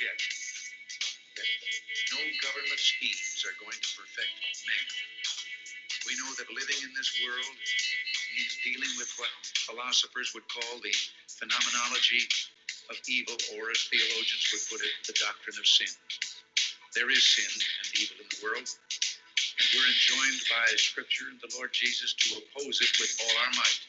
forget that no government schemes are going to perfect man. We know that living in this world means dealing with what philosophers would call the phenomenology of evil, or as theologians would put it, the doctrine of sin. There is sin and evil in the world, and we're enjoined by Scripture and the Lord Jesus to oppose it with all our might.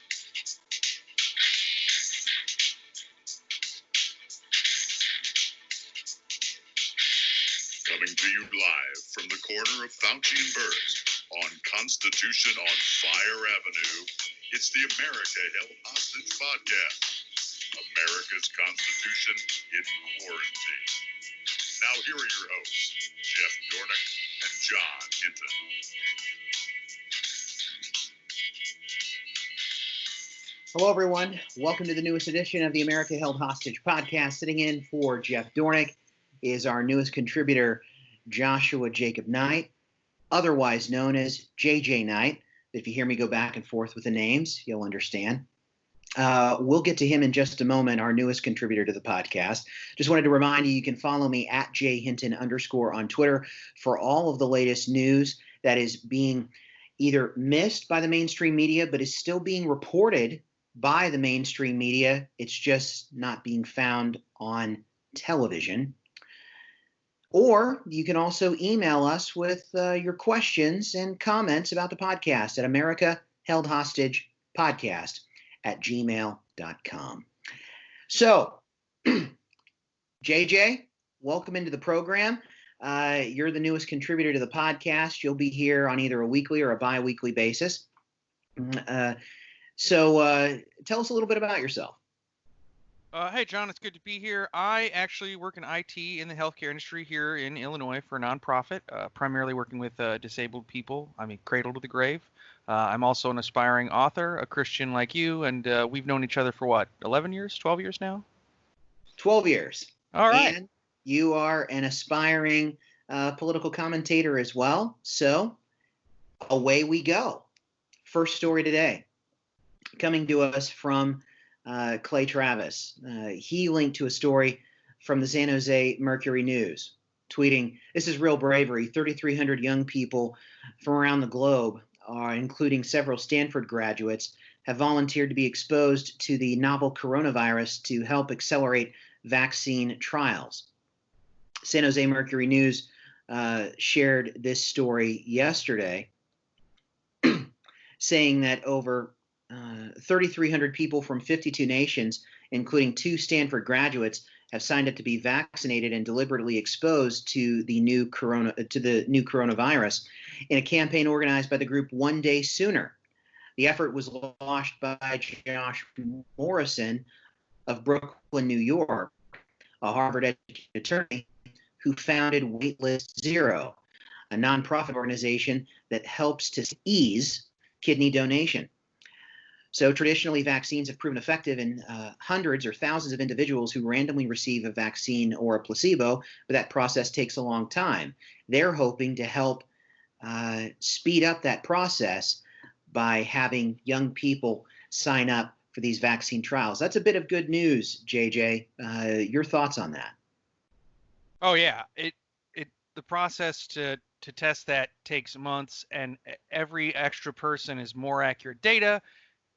Coming to you live from the corner of Fauci and Burke on Constitution on Fire Avenue, it's the America Held Hostage Podcast. America's Constitution in Quarantine. Now here are your hosts, Jeff Dornick and Jon Hinton. Hello, everyone. Welcome to the newest edition of the America Held Hostage Podcast. Sitting in for Jeff Dornick is our newest contributor, Joshua Jacob Knight, otherwise known as JJ Knight. If you hear me go back and forth with the names, you'll understand. We'll get to him in just a moment, our newest contributor to the podcast. Just wanted to remind you can follow me at @JHinton_ on Twitter for all of the latest news that is being either missed by the mainstream media, but is still being reported by the mainstream media. It's just not being found on television. Or you can also email us with your questions and comments about the podcast at americaheldhostagepodcast@gmail.com. So, JJ, welcome into the program. You're the newest contributor to the podcast. You'll be here on either a weekly or a bi-weekly basis. So tell us a little bit about yourself. Hey, John, it's good to be here. I actually work in IT in the healthcare industry here in Illinois for a nonprofit, primarily working with disabled people. I mean, cradle to the grave. I'm also an aspiring author, a Christian like you, and we've known each other for what, 11 years, 12 years now? 12 years. All right. And you are an aspiring political commentator as well. So away we go. First story today, coming to us from Clay Travis. He linked to a story from the San Jose Mercury News, tweeting, "This is real bravery. 3,300 young people from around the globe, including several Stanford graduates, have volunteered to be exposed to the novel coronavirus to help accelerate vaccine trials." San Jose Mercury News shared this story yesterday, saying that over 3,300 people from 52 nations, including 2 Stanford graduates, have signed up to be vaccinated and deliberately exposed to the new coronavirus in a campaign organized by the group One Day Sooner. The effort was launched by Josh Morrison of Brooklyn, New York, a Harvard-educated attorney who founded Waitlist Zero, a nonprofit organization that helps to ease kidney donation. So traditionally, vaccines have proven effective in hundreds or thousands of individuals who randomly receive a vaccine or a placebo, but that process takes a long time. They're hoping to help speed up that process by having young people sign up for these vaccine trials. That's a bit of good news, JJ. Your thoughts on that? Oh, yeah. The process to test that takes months, and every extra person is more accurate data.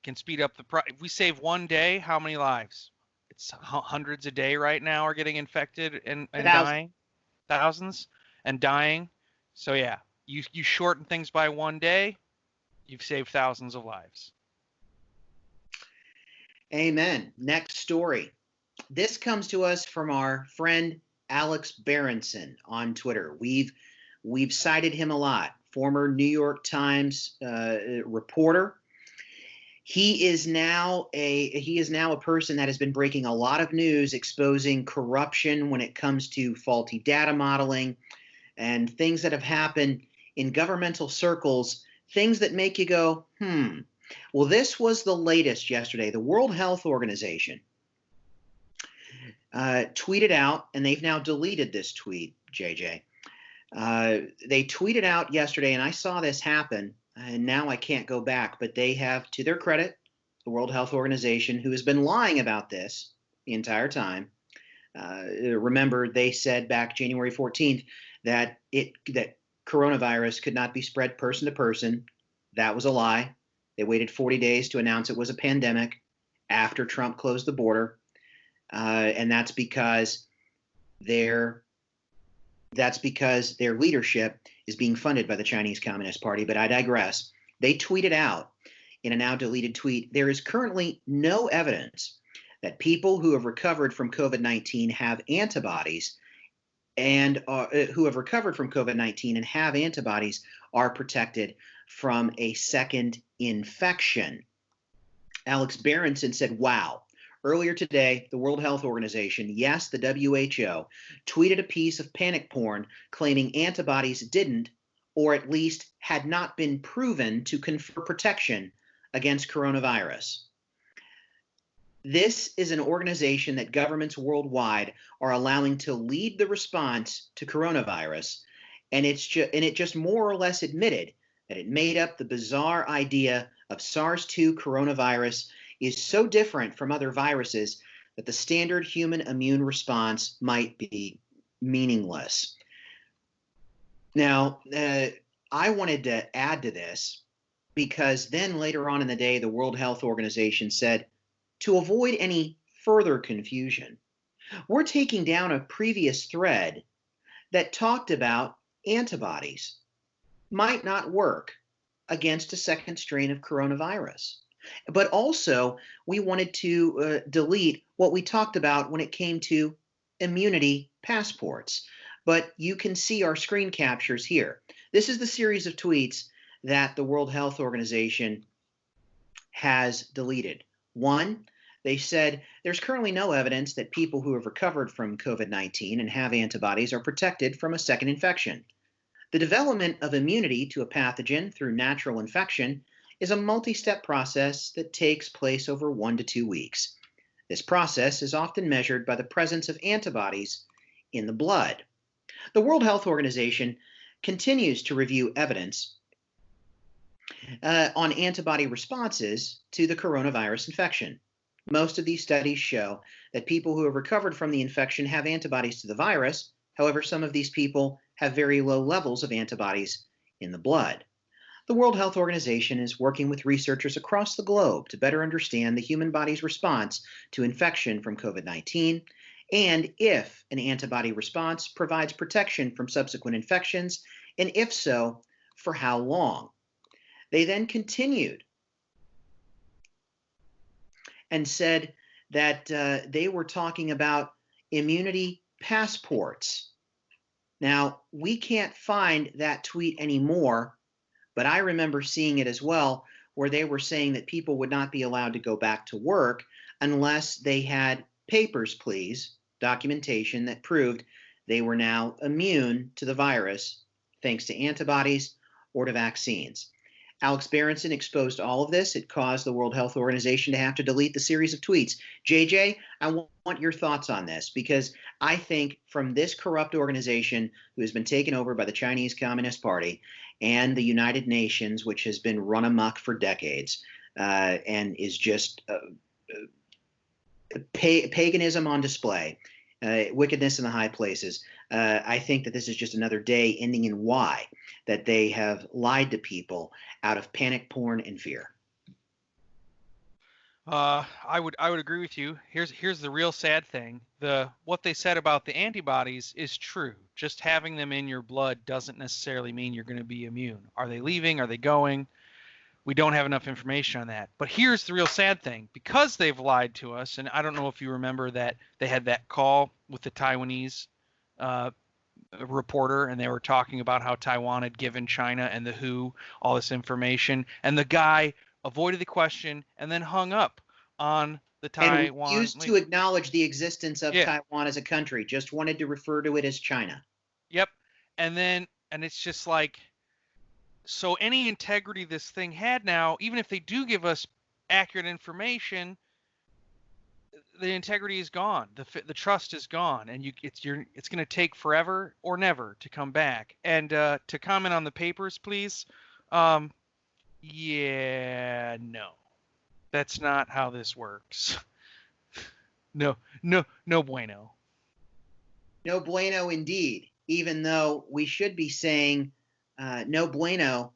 Can speed up if we save one day, how many lives? It's hundreds a day right now are getting infected and dying, thousands and dying. So yeah, you shorten things by one day, you've saved thousands of lives. Amen. Next story. This comes to us from our friend Alex Berenson on Twitter. We've cited him a lot. Former New York Times reporter. He is now a person that has been breaking a lot of news, exposing corruption when it comes to faulty data modeling and things that have happened in governmental circles, things that make you go, Well, this was the latest yesterday. The World Health Organization tweeted out, and they've now deleted this tweet, JJ. They tweeted out yesterday, and I saw this happen, and now I can't go back, but they have, to their credit, the World Health Organization, who has been lying about this the entire time, Remember, they said back January 14th that coronavirus could not be spread person to person. That was a lie. They waited 40 days to announce it was a pandemic after Trump closed the border, and that's because their leadership is being funded by the Chinese Communist Party. But I digress. They tweeted out in a now deleted tweet, there is currently no evidence that people who have recovered from COVID-19 have antibodies and are protected from a second infection. Alex Berenson said, wow. Earlier today, the World Health Organization, yes, the WHO, tweeted a piece of panic porn claiming antibodies didn't, or at least had not been proven to confer protection against coronavirus. This is an organization that governments worldwide are allowing to lead the response to coronavirus, and it just more or less admitted that it made up the bizarre idea of SARS-2 coronavirus is so different from other viruses that the standard human immune response might be meaningless. Now, I wanted to add to this because then later on in the day, the World Health Organization said, to avoid any further confusion, we're taking down a previous thread that talked about antibodies might not work against a second strain of coronavirus. But also, we wanted to delete what we talked about when it came to immunity passports. But you can see our screen captures here. This is the series of tweets that the World Health Organization has deleted. One, they said there's currently no evidence that people who have recovered from COVID-19 and have antibodies are protected from a second infection. The development of immunity to a pathogen through natural infection is a multi-step process that takes place over 1 to 2 weeks. This process is often measured by the presence of antibodies in the blood. The World Health Organization continues to review evidence on antibody responses to the coronavirus infection. Most of these studies show that people who have recovered from the infection have antibodies to the virus. However, some of these people have very low levels of antibodies in the blood. The World Health Organization is working with researchers across the globe to better understand the human body's response to infection from COVID-19 and if an antibody response provides protection from subsequent infections, and if so, for how long. They then continued and said that they were talking about immunity passports. Now, we can't find that tweet anymore, but I remember seeing it as well, where they were saying that people would not be allowed to go back to work unless they had papers, please, documentation that proved they were now immune to the virus thanks to antibodies or to vaccines. Alex Berenson exposed all of this. It caused the World Health Organization to have to delete the series of tweets. JJ, I want your thoughts on this, because I think from this corrupt organization who has been taken over by the Chinese Communist Party and the United Nations, which has been run amok for decades and is just paganism on display, wickedness in the high places. I think that this is just another day ending in Y, that they have lied to people out of panic porn and fear. I would agree with you. Here's the real sad thing. What they said about the antibodies is true. Just having them in your blood doesn't necessarily mean you're going to be immune. Are they leaving? Are they going? We don't have enough information on that. But here's the real sad thing. Because they've lied to us, and I don't know if you remember that they had that call with the Taiwanese reporter, and they were talking about how Taiwan had given China and the WHO all this information, and the guy avoided the question and then hung up on the Taiwan. And refused to acknowledge the existence of Taiwan as a country, just wanted to refer to it as China. Yep. And it's just like, so any integrity this thing had now, even if they do give us accurate information, the integrity is gone. The trust is gone, and it's going to take forever or never to come back. And to comment on the papers, please. Yeah, no, that's not how this works. No bueno. No bueno indeed, even though we should be saying no bueno,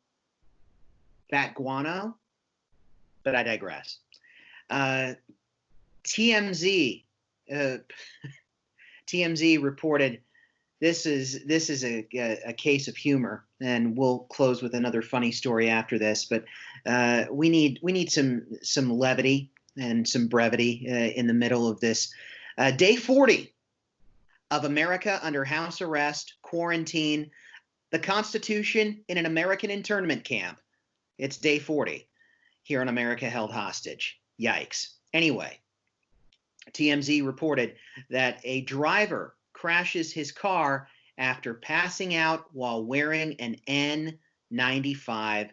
fat guano, but I digress. TMZ TMZ reported this is a case of humor, and we'll close with another funny story after this. But we need some levity and some brevity in the middle of this. Day 40 of America under house arrest, quarantine, the Constitution in an American internment camp. It's day 40 here in America held hostage. Yikes. Anyway, TMZ reported that a driver crashes his car after passing out while wearing an N95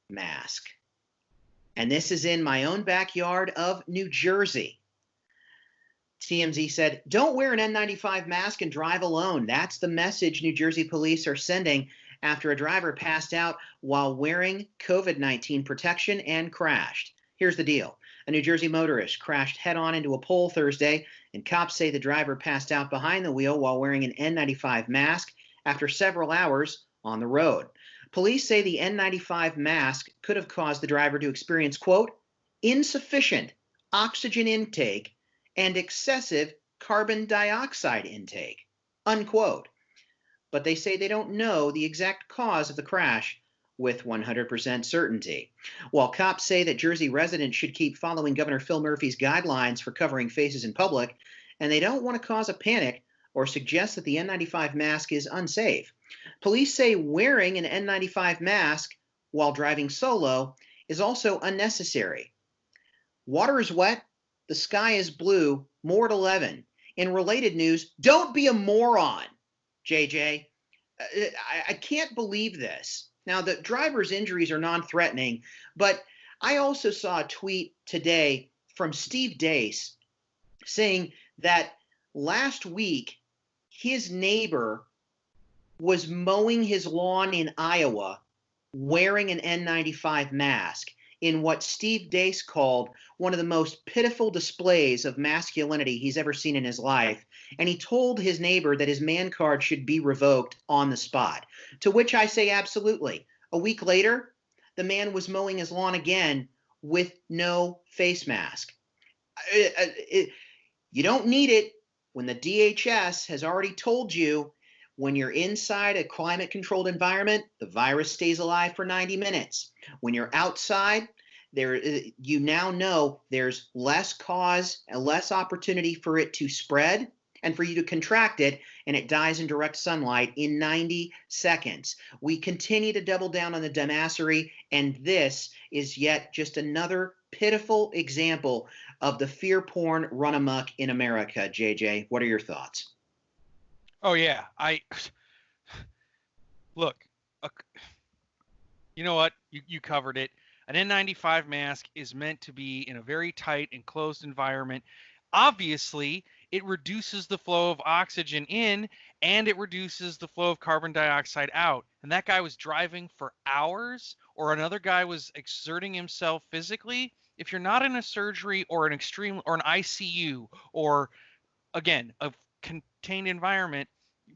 mask. And this is in my own backyard of New Jersey. TMZ said, don't wear an N95 mask and drive alone. That's the message New Jersey police are sending after a driver passed out while wearing COVID-19 protection and crashed. Here's the deal. A New Jersey motorist crashed head-on into a pole Thursday, and cops say the driver passed out behind the wheel while wearing an N95 mask after several hours on the road. Police say the N95 mask could have caused the driver to experience, quote, insufficient oxygen intake and excessive carbon dioxide intake, unquote. But they say they don't know the exact cause of the crash with 100% certainty. While cops say that Jersey residents should keep following Governor Phil Murphy's guidelines for covering faces in public, and they don't want to cause a panic or suggest that the N95 mask is unsafe. Police say wearing an N95 mask while driving solo is also unnecessary. Water is wet, the sky is blue, more at 11. In related news, don't be a moron, JJ. I can't believe this. Now, the driver's injuries are non-threatening, but I also saw a tweet today from Steve Deace saying that last week his neighbor was mowing his lawn in Iowa wearing an N95 mask in what Steve Deace called one of the most pitiful displays of masculinity he's ever seen in his life. And he told his neighbor that his man card should be revoked on the spot, to which I say absolutely. A week later, the man was mowing his lawn again with no face mask. You don't need it when the DHS has already told you when you're inside a climate-controlled environment, the virus stays alive for 90 minutes. When you're outside, you now know there's less cause and less opportunity for it to spread and for you to contract it, and it dies in direct sunlight in 90 seconds. We continue to double down on the dumbassery, and this is yet just another pitiful example of the fear porn run amok in America. JJ, what are your thoughts? Oh yeah, look. You know what? You covered it. An N95 mask is meant to be in a very tight, enclosed environment. Obviously, it reduces the flow of oxygen in, and it reduces the flow of carbon dioxide out. And that guy was driving for hours, or another guy was exerting himself physically. If you're not in a surgery or an ICU, or again, a contained environment,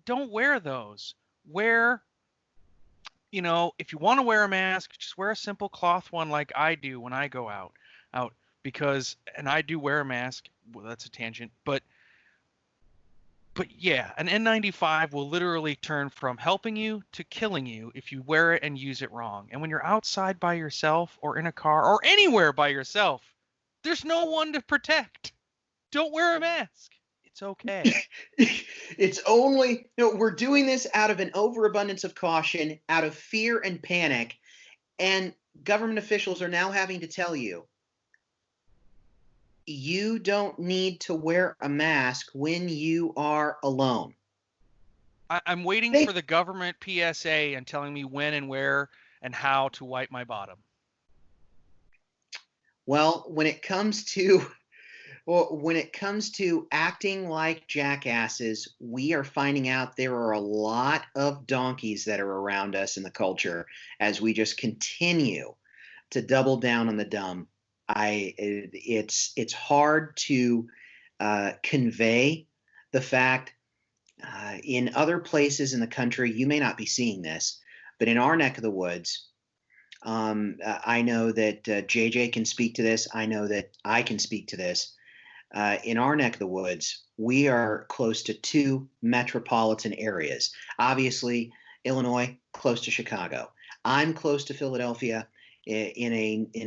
don't wear those. If you want to wear a mask, just wear a simple cloth one like I do when I go out because, and I do wear a mask. Well, that's a tangent, but yeah, an N95 will literally turn from helping you to killing you if you wear it and use it wrong. And when you're outside by yourself or in a car or anywhere by yourself, there's no one to protect. Don't wear a mask. It's okay. It's only, we're doing this out of an overabundance of caution, out of fear and panic, and government officials are now having to tell you, you don't need to wear a mask when you are alone. I'm waiting for the government PSA and telling me when and where and how to wipe my bottom. Well, when it comes to acting like jackasses, we are finding out there are a lot of donkeys that are around us in the culture as we just continue to double down on the dumb. It's hard to convey the fact In other places in the country, you may not be seeing this, but in our neck of the woods, I know that JJ can speak to this. I know that I can speak to this. In our neck of the woods, we are close to two metropolitan areas. Obviously, Illinois, close to Chicago. I'm close to Philadelphia in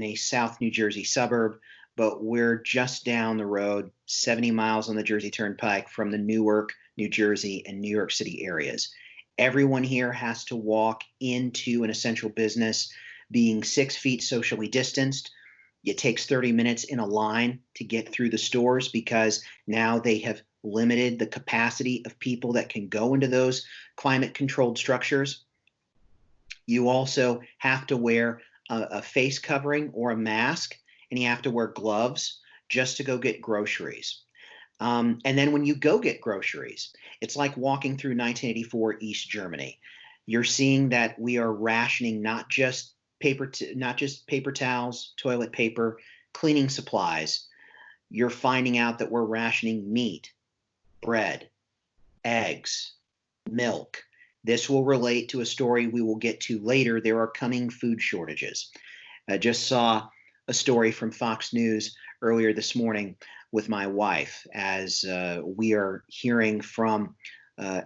a South New Jersey suburb, but we're just down the road, 70 miles on the Jersey Turnpike from the Newark, New Jersey, and New York City areas. Everyone here has to walk into an essential business being 6 feet socially distanced. It takes 30 minutes in a line to get through the stores because now they have limited the capacity of people that can go into those climate controlled structures. You also have to wear a face covering or a mask, and you have to wear gloves just to go get groceries. And then when you go get groceries, it's like walking through 1984 East Germany. You're seeing that we are rationing not just paper towels, toilet paper, cleaning supplies. You're finding out that we're rationing meat, bread, eggs, milk. This will relate to a story we will get to later. There are coming food shortages. I just saw a story from Fox News earlier this morning with my wife as we are hearing from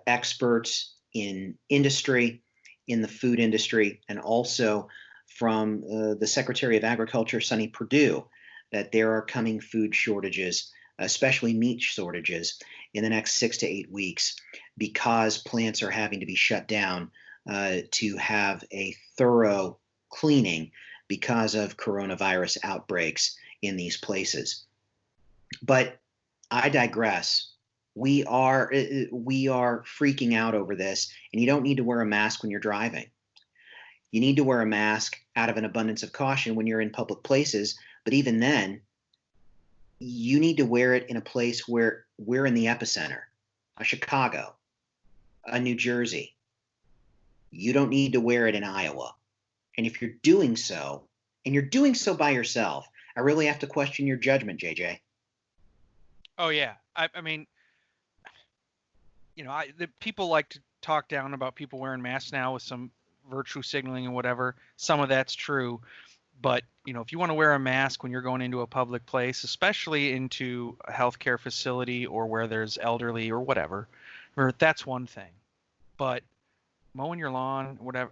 experts in industry, in the food industry, and also from the Secretary of Agriculture, Sonny Perdue, that there are coming food shortages, especially meat shortages, in the next 6 to 8 weeks because plants are having to be shut down to have a thorough cleaning because of coronavirus outbreaks in these places. But I digress. We are freaking out over this, and you don't need to wear a mask when you're driving. You need to wear a mask out of an abundance of caution when you're in public places, but even then, you need to wear it in a place where we're in the epicenter, a Chicago, a New Jersey. You don't need to wear it in Iowa. And if you're doing so, and you're doing so by yourself, I really have to question your judgment, JJ. Oh yeah, I mean, the people like to talk down about people wearing masks now with some virtue signaling and whatever. Some of that's true, but if you want to wear a mask when you're going into a public place, especially into a healthcare facility or where there's elderly or whatever, that's one thing. But mowing your lawn, whatever,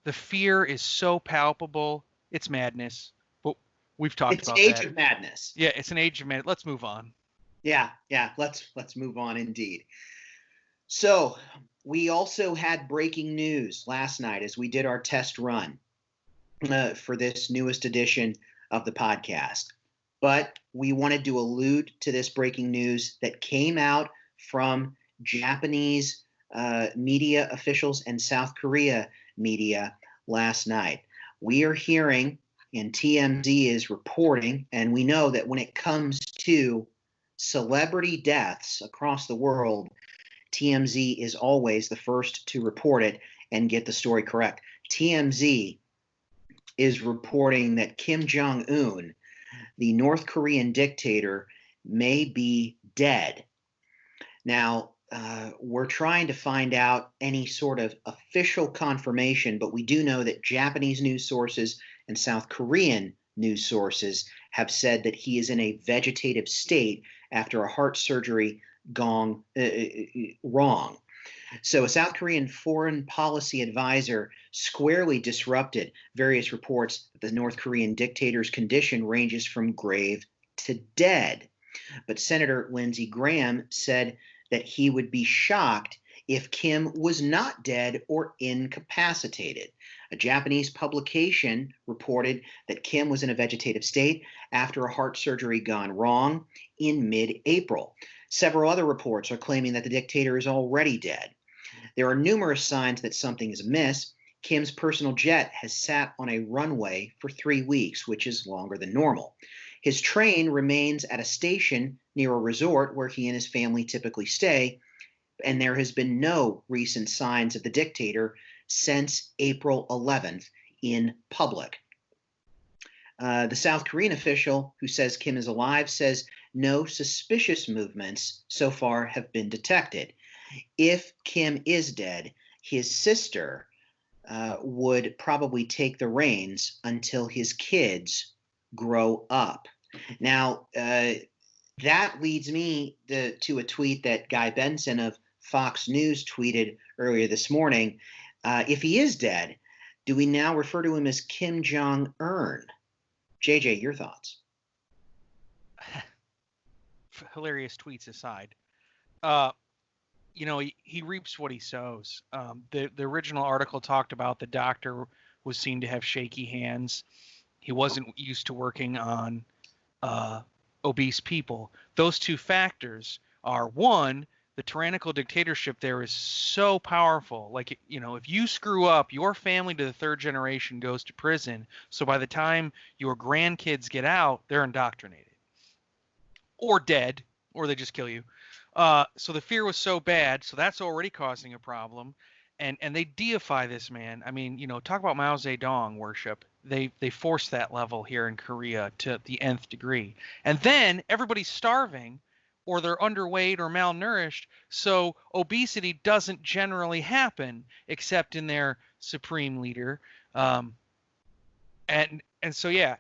the fear is so palpable. It's madness. But we've talked about that. It's an age of madness. Yeah, it's an age of madness. Let's move on. Yeah, let's move on indeed. So we also had breaking news last night as we did our test run for this newest edition of the podcast. But we wanted to allude to this breaking news that came out from Japanese media officials and South Korea media last night. We are hearing, and TMZ is reporting, and we know that when it comes to celebrity deaths across the world, TMZ is always the first to report it and get the story correct. TMZ is reporting that Kim Jong Urn, the North Korean dictator, may be dead. Now, we're trying to find out any sort of official confirmation, but we do know that Japanese news sources and South Korean news sources have said that he is in a vegetative state after a heart surgery gone wrong. So a South Korean foreign policy advisor squarely disrupted various reports that the North Korean dictator's condition ranges from grave to dead. But Senator Lindsey Graham said that he would be shocked if Kim was not dead or incapacitated. A Japanese publication reported that Kim was in a vegetative state after a heart surgery gone wrong in mid-April. Several other reports are claiming that the dictator is already dead. There are numerous signs that something is amiss. Kim's personal jet has sat on a runway for 3 weeks, which is longer than normal. His train remains at a station near a resort where he and his family typically stay, and there has been no recent signs of the dictator since April 11th in public. The South Korean official who says Kim is alive says no suspicious movements so far have been detected. If Kim is dead, his sister would probably take the reins until his kids grow up. Now, that leads me to a tweet that Guy Benson of Fox News tweeted earlier this morning. If he is dead, do we now refer to him as Kim Jong Urn? JJ, your thoughts? Hilarious tweets aside, he reaps what he sows. The original article talked about the doctor was seen to have shaky hands. He wasn't used to working on obese people. Those two factors are, one, the tyrannical dictatorship there is so powerful. Like, if you screw up, your family to the third generation goes to prison. So by the time your grandkids get out, they're indoctrinated or dead, or they just kill you. So the fear was so bad, so that's already causing a problem. And they deify this man. I mean, talk about Mao Zedong worship. They force that level here in Korea to the nth degree. And then everybody's starving, or they're underweight or malnourished, so obesity doesn't generally happen except in their supreme leader. And so yeah,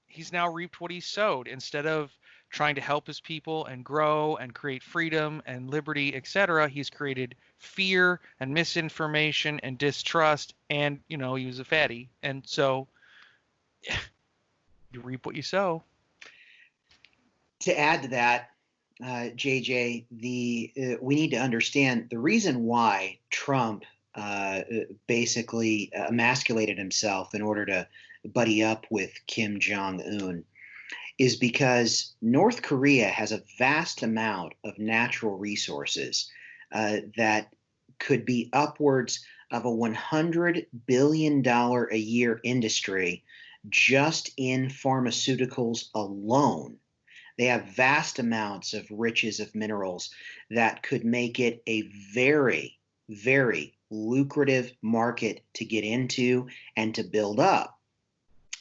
he's now reaped what he sowed. Instead of trying to help his people and grow and create freedom and liberty, etc., he's created fear and misinformation and distrust, and he was a fatty, and so you reap what you sow. To add to that, JJ, we need to understand the reason why Trump basically emasculated himself in order to buddy up with Kim Jong Un is because North Korea has a vast amount of natural resources that could be upwards of a $100 billion a year industry just in pharmaceuticals alone. They have vast amounts of riches of minerals that could make it a very, very lucrative market to get into and to build up.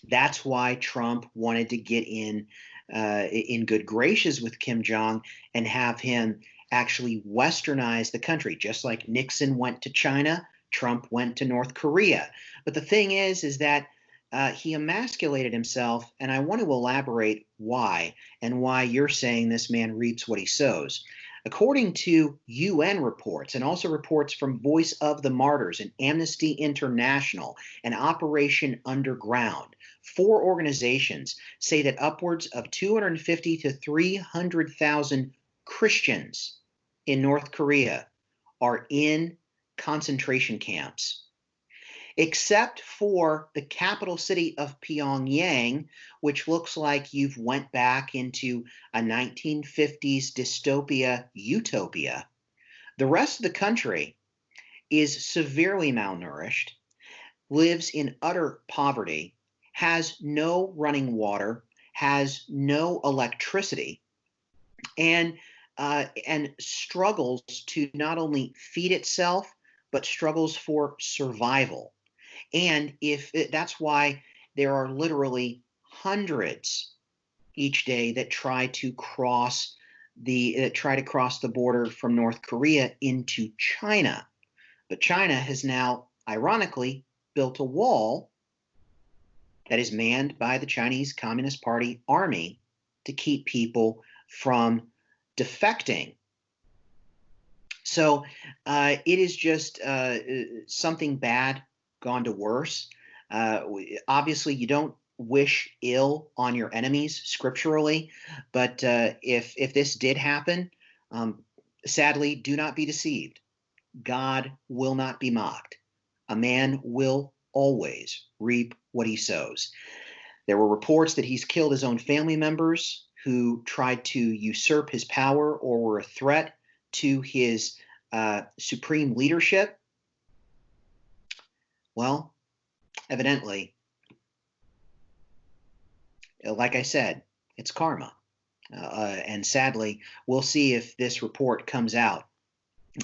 That's why Trump wanted to get in good graces with Kim Jong and have him actually westernize the country. Just like Nixon went to China, Trump went to North Korea. But the thing is that he emasculated himself, and I want to elaborate why and why you're saying this man reaps what he sows. According to UN reports and also reports from Voice of the Martyrs and Amnesty International and Operation Underground, 4 organizations say that upwards of 250 to 300,000 Christians in North Korea are in concentration camps. Except for the capital city of Pyongyang, which looks like you've went back into a 1950s dystopia utopia. The rest of the country is severely malnourished, lives in utter poverty, has no running water, has no electricity, and struggles to not only feed itself, but struggles for survival. And that's why there are literally hundreds each day that try to cross the border from North Korea into China. But China has now, ironically, built a wall that is manned by the Chinese Communist Party army to keep people from defecting. So it is just something bad gone to worse. Obviously, you don't wish ill on your enemies scripturally, but if this did happen, sadly, do not be deceived. God will not be mocked. A man will always reap what he sows. There were reports that he's killed his own family members who tried to usurp his power or were a threat to his supreme leadership. Well, evidently, like I said, it's karma. And sadly, we'll see if this report comes out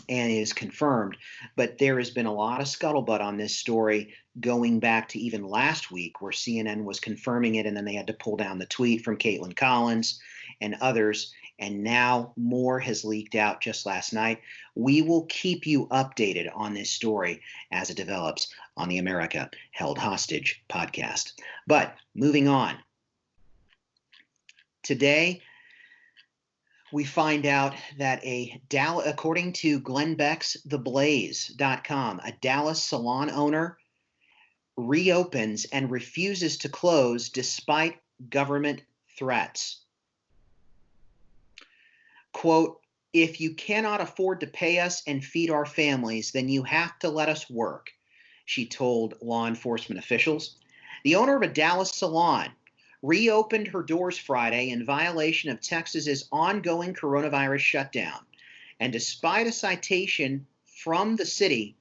and is confirmed. But there has been a lot of scuttlebutt on this story going back to even last week, where CNN was confirming it, and then they had to pull down the tweet from Caitlin Collins and others. And now more has leaked out just last night. We will keep you updated on this story as it develops on the America Held Hostage podcast. But moving on. Today, we find out that according to Glenn Beck's TheBlaze.com, a Dallas salon owner reopens and refuses to close despite government threats. Quote, "If you cannot afford to pay us and feed our families, then you have to let us work," she told law enforcement officials. The owner of a Dallas salon reopened her doors Friday in violation of Texas's ongoing coronavirus shutdown. And despite a citation from the city,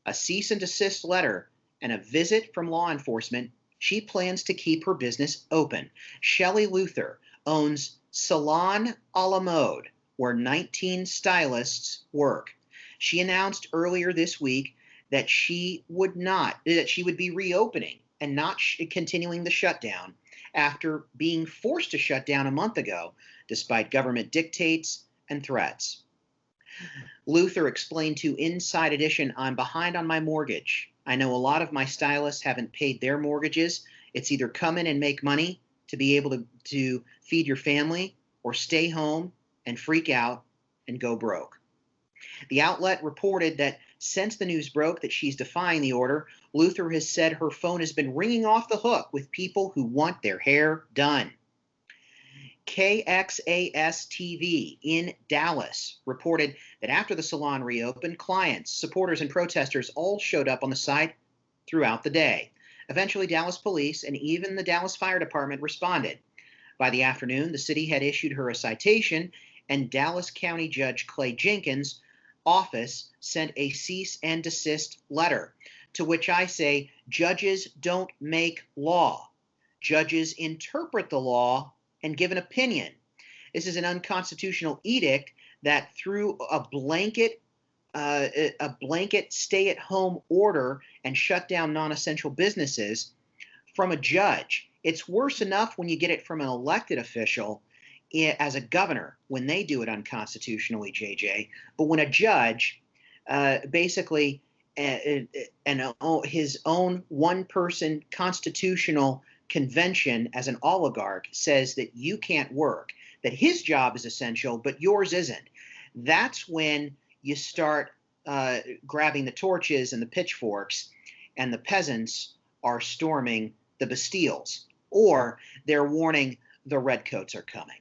a cease and desist letter, and a visit from law enforcement, she plans to keep her business open. Shelley Luther owns Salon a la Mode, where 19 stylists work. She announced earlier this week that she would be reopening and not continuing the shutdown after being forced to shut down a month ago, despite government dictates and threats. Luther explained to Inside Edition, "I'm behind on my mortgage. I know a lot of my stylists haven't paid their mortgages. It's either come in and make money to be able to feed your family, or stay home and freak out and go broke." The outlet reported that since the news broke that she's defying the order, Luther has said her phone has been ringing off the hook with people who want their hair done. KXAS-TV in Dallas reported that after the salon reopened, clients, supporters, and protesters all showed up on the site throughout the day. Eventually, Dallas police and even the Dallas Fire Department responded. By the afternoon, the city had issued her a citation, and Dallas County Judge Clay Jenkins' office sent a cease and desist letter, to which I say, judges don't make law. Judges interpret the law and give an opinion. This is an unconstitutional edict that through a blanket stay-at-home order and shut down non-essential businesses from a judge. It's worse enough when you get it from an elected official as a governor when they do it unconstitutionally, JJ. But when a judge basically his own one-person constitutional convention as an oligarch says that you can't work, that his job is essential, but yours isn't, that's when you start grabbing the torches and the pitchforks, and the peasants are storming the Bastilles, or they're warning the redcoats are coming.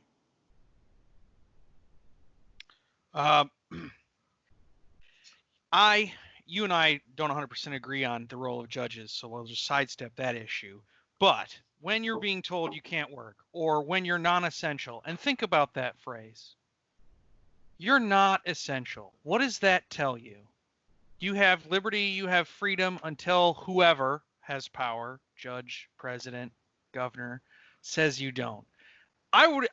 You and I don't 100% agree on the role of judges, so we'll just sidestep that issue. But when you're being told you can't work, or when you're non-essential, and think about that phrase, you're not essential. What does that tell you? You have liberty, you have freedom until whoever has power, judge, president, governor, says you don't. I would,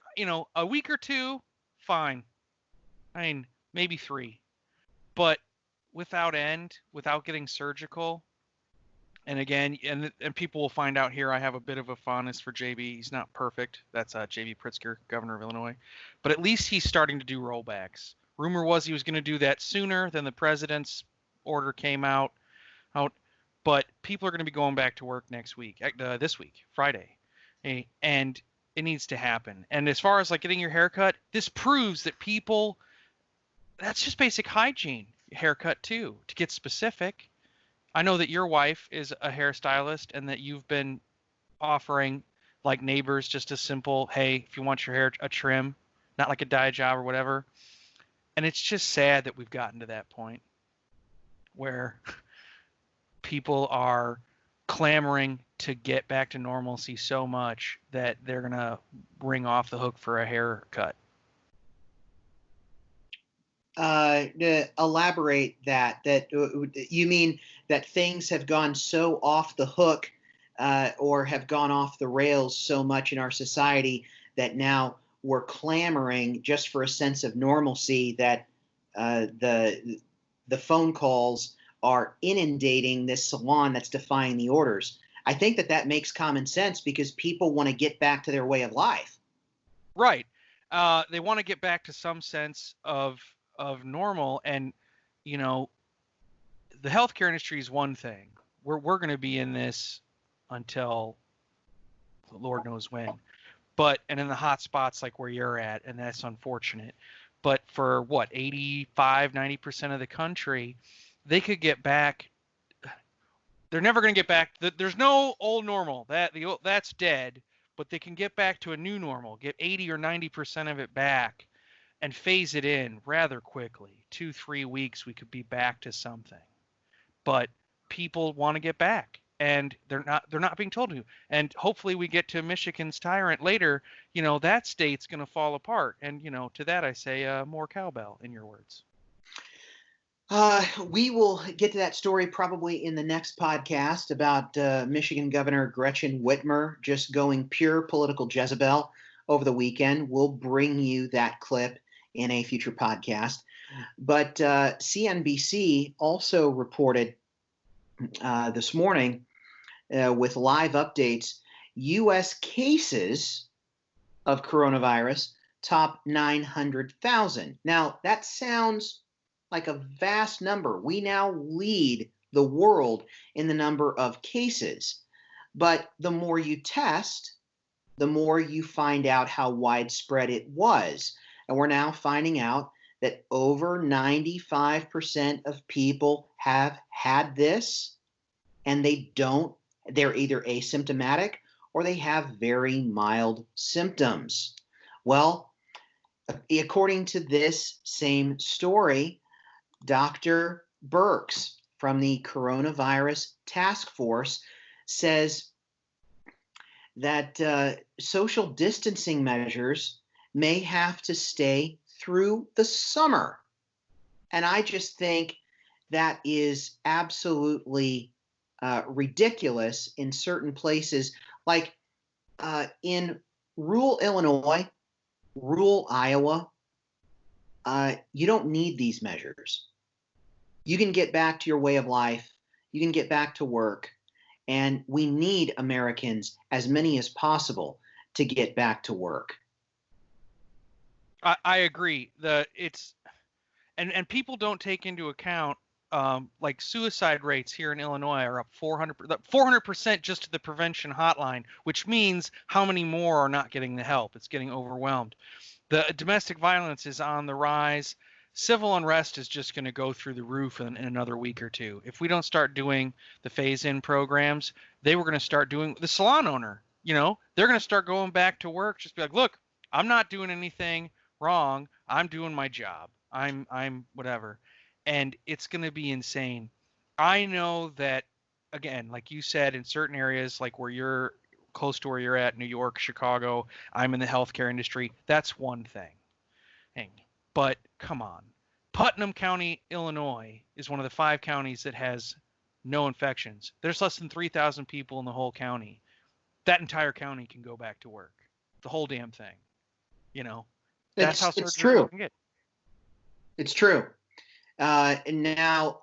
a week or two, fine. I mean, maybe 3. But without end, without getting surgical, and again, and people will find out here, I have a bit of a fondness for JB. He's not perfect. That's JB Pritzker, governor of Illinois. But at least he's starting to do rollbacks. Rumor was he was going to do that sooner than the president's order came out. But people are going to be going back to work next week, this week, Friday. And it needs to happen. And as far as like getting your haircut, this proves that people, that's just basic hygiene. Haircut too, to get specific. I know that your wife is a hairstylist and that you've been offering like neighbors just a simple, hey, if you want your hair a trim, not like a dye job or whatever. And it's just sad that we've gotten to that point where people are clamoring to get back to normalcy so much that they're going to ring off the hook for a haircut. Elaborate that you mean that things have gone so off the hook or have gone off the rails so much in our society that now we're clamoring just for a sense of normalcy, that the phone calls are inundating this salon that's defying the orders. I think that makes common sense because people want to get back to their way of life. Right. They want to get back to some sense of normal, and you know, the healthcare industry is one thing. We're going to be in this until the Lord knows when. But and in the hot spots like where you're at, and that's unfortunate. But for what, 85, 90% of the country, they could get back. They're never going to get back. There's no old normal. That's dead. But they can get back to a new normal. Get 80 or 90% of it back, and phase it in rather quickly. 2-3 weeks, we could be back to something. But people want to get back, and they're not being told to. And hopefully we get to Michigan's tyrant later. You know, that state's going to fall apart. And you know, to that I say, more cowbell, in your words. We will get to that story probably in the next podcast about Michigan Governor Gretchen Whitmer just going pure political Jezebel over the weekend. We'll bring you that clip in a future podcast. But CNBC also reported this morning with live updates, U.S. cases of coronavirus top 900,000. Now, that sounds like a vast number. We now lead the world in the number of cases. But the more you test, the more you find out how widespread it was. And we're now finding out that over 95% of people have had this, and they're either asymptomatic or they have very mild symptoms. Well, according to this same story, Dr. Birx from the Coronavirus Task Force says that social distancing measures may have to stay through the summer. And I just think that is absolutely ridiculous in certain places, like in rural Illinois, rural Iowa. You don't need these measures. You can get back to your way of life. You can get back to work. And we need Americans, as many as possible, to get back to work. I agree. And people don't take into account like suicide rates here in Illinois are up 400% just to the prevention hotline, which means how many more are not getting the help? It's getting overwhelmed. The domestic violence is on the rise. Civil unrest is just going to go through the roof in another week or two. If we don't start doing the phase-in programs, they were going to start doing the salon owner. You know, they're going to start going back to work. Just be like, look, I'm not doing anything wrong. I'm doing my job. I'm whatever. And it's going to be insane. I know that, again, like you said, in certain areas, like where you're close to where you're at, New York, Chicago, I'm in the healthcare industry. That's one thing. But come on. Putnam County, Illinois is one of the 5 counties that has no infections. There's less than 3,000 people in the whole county. That entire county can go back to work. The whole damn thing. You know, that's how it's true. Can get. It's true. And now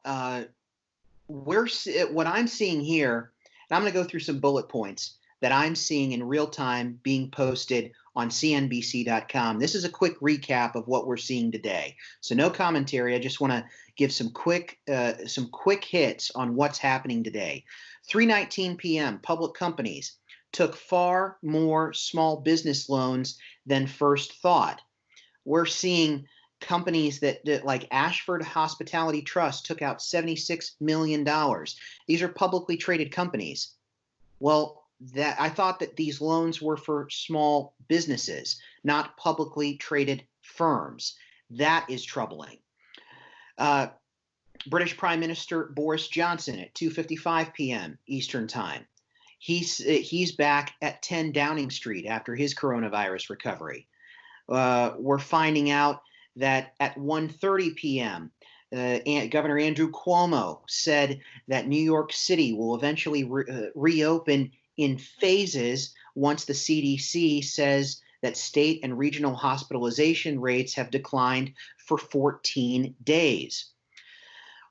what I'm seeing here, and I'm going to go through some bullet points that I'm seeing in real time being posted on CNBC.com. This is a quick recap of what we're seeing today. So no commentary. I just want to give some quick hits on what's happening today. 3:19 p.m. Public companies took far more small business loans than first thought. We're seeing companies that like Ashford Hospitality Trust took out $76 million. These are publicly traded companies. Well, that I thought that these loans were for small businesses, not publicly traded firms. That is troubling. British Prime Minister Boris Johnson at 2:55 p.m. Eastern Time. He's back at 10 Downing Street after his coronavirus recovery. We're finding out that at 1:30 p.m., Governor Andrew Cuomo said that New York City will eventually reopen in phases once the CDC says that state and regional hospitalization rates have declined for 14 days.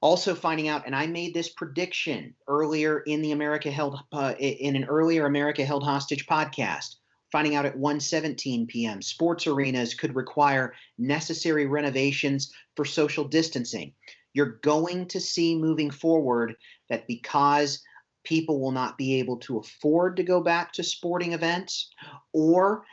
Also finding out, and I made this prediction earlier in the in an earlier America Held Hostage podcast, finding out at 1:17 p.m. Sports arenas could require necessary renovations for social distancing. You're going to see moving forward that because people will not be able to afford to go back to sporting events, or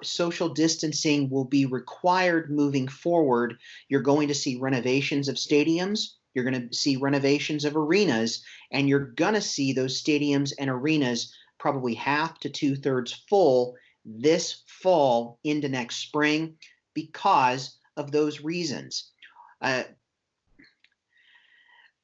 social distancing will be required moving forward. You're going to see renovations of stadiums. You're going to see renovations of arenas, and you're going to see those stadiums and arenas probably half to 2/3 full this fall into next spring because of those reasons.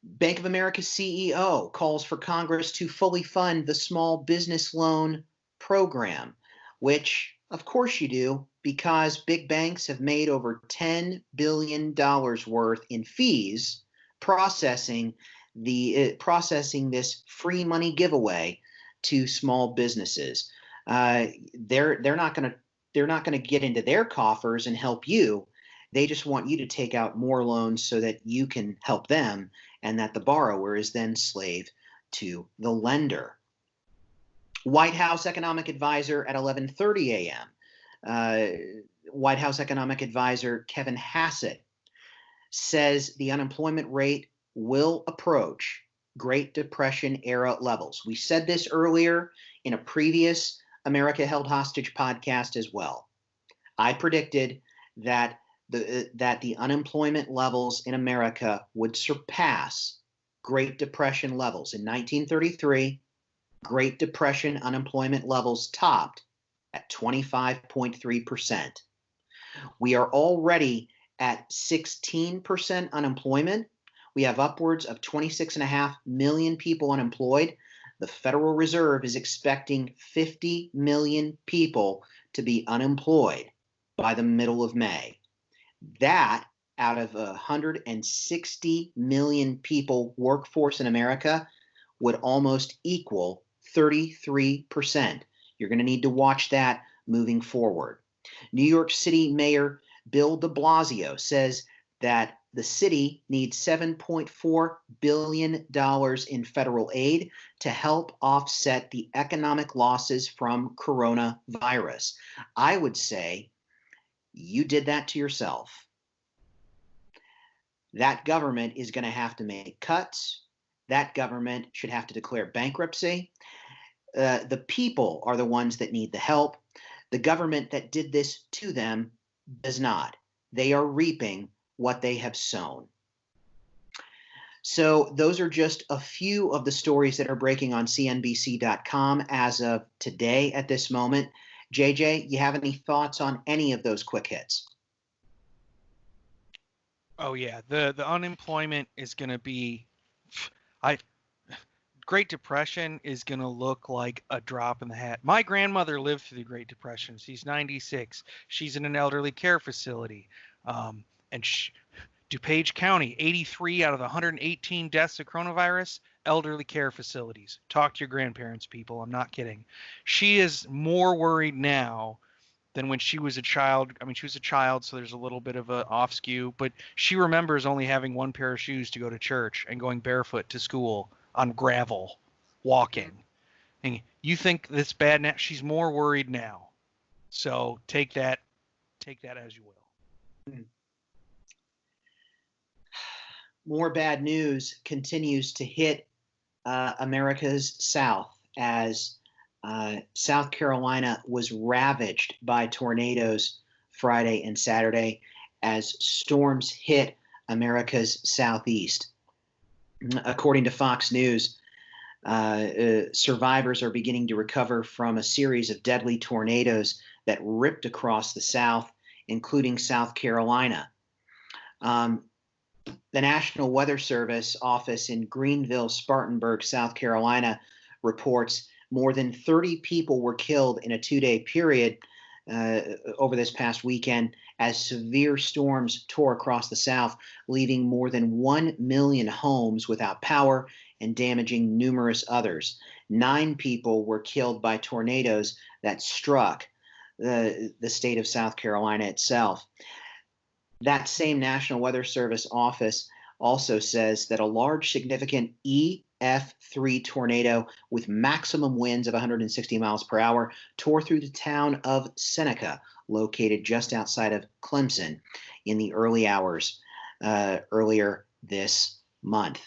Bank of America CEO calls for Congress to fully fund the small business loan program, which of course you do, because big banks have made over $10 billion worth in fees processing this free money giveaway to small businesses. They're not going to get into their coffers and help you. They just want you to take out more loans so that you can help them, and that the borrower is then slave to the lender. White House economic advisor at 11:30 a.m. White House economic advisor Kevin Hassett says the unemployment rate will approach Great Depression era levels. We said this earlier in a previous America Held Hostage podcast as well. I predicted that the unemployment levels in America would surpass Great Depression levels. In 1933, Great Depression unemployment levels topped at 25.3%. We are already at 16% unemployment. We have upwards of 26.5 million people unemployed. The Federal Reserve is expecting 50 million people to be unemployed by the middle of May. That, out of 160 million people workforce in America, would almost equal 33%. You're going to need to watch that moving forward. New York City Mayor Bill de Blasio says that the city needs $7.4 billion in federal aid to help offset the economic losses from coronavirus. I would say you did that to yourself. That government is going to have to make cuts. That government should have to declare bankruptcy. The people are the ones that need the help. The government that did this to them does not. They are reaping what they have sown. So those are just a few of the stories that are breaking on CNBC.com as of today at this moment. JJ, you have any thoughts on any of those quick hits? Oh yeah, the unemployment is going to be, Great Depression is going to look like a drop in the hat. My grandmother lived through the Great Depression. She's 96. She's in an elderly care facility. And DuPage County, 83 out of the 118 deaths of coronavirus, elderly care facilities. Talk to your grandparents, people. I'm not kidding. She is more worried now than when she was a child. I mean, she was a child, so there's a little bit of a off skew, but she remembers only having one pair of shoes to go to church and going barefoot to school on gravel, walking. And you think this bad now? She's more worried now. So take that as you will. More bad news continues to hit America's South as South Carolina was ravaged by tornadoes Friday and Saturday as storms hit America's Southeast. According to Fox News, survivors are beginning to recover from a series of deadly tornadoes that ripped across the South, including South Carolina. The National Weather Service office in Greenville, Spartanburg, South Carolina, reports more than 30 people were killed in a 2-day period over this past weekend as severe storms tore across the South, leaving more than 1 million homes without power and damaging numerous others. 9 people were killed by tornadoes that struck the state of South Carolina itself. That same National Weather Service office also says that a large significant E F3 tornado with maximum winds of 160 miles per hour tore through the town of Seneca, located just outside of Clemson, in the early hours earlier this month.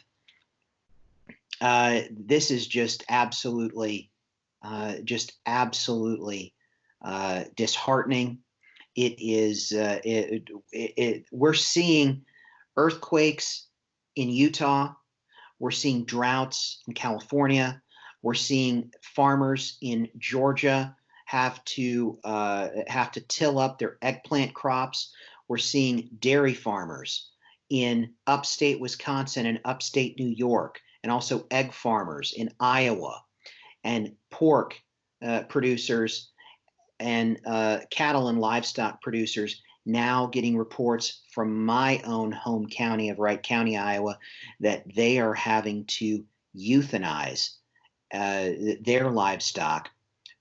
This is just absolutely disheartening. It is. We're seeing earthquakes in Utah. We're seeing droughts in California. We're seeing farmers in Georgia have to till up their eggplant crops. We're seeing dairy farmers in upstate Wisconsin and upstate New York, and also egg farmers in Iowa, and pork producers and cattle and livestock producers now getting reports from my own home county of Wright County, Iowa, that they are having to euthanize their livestock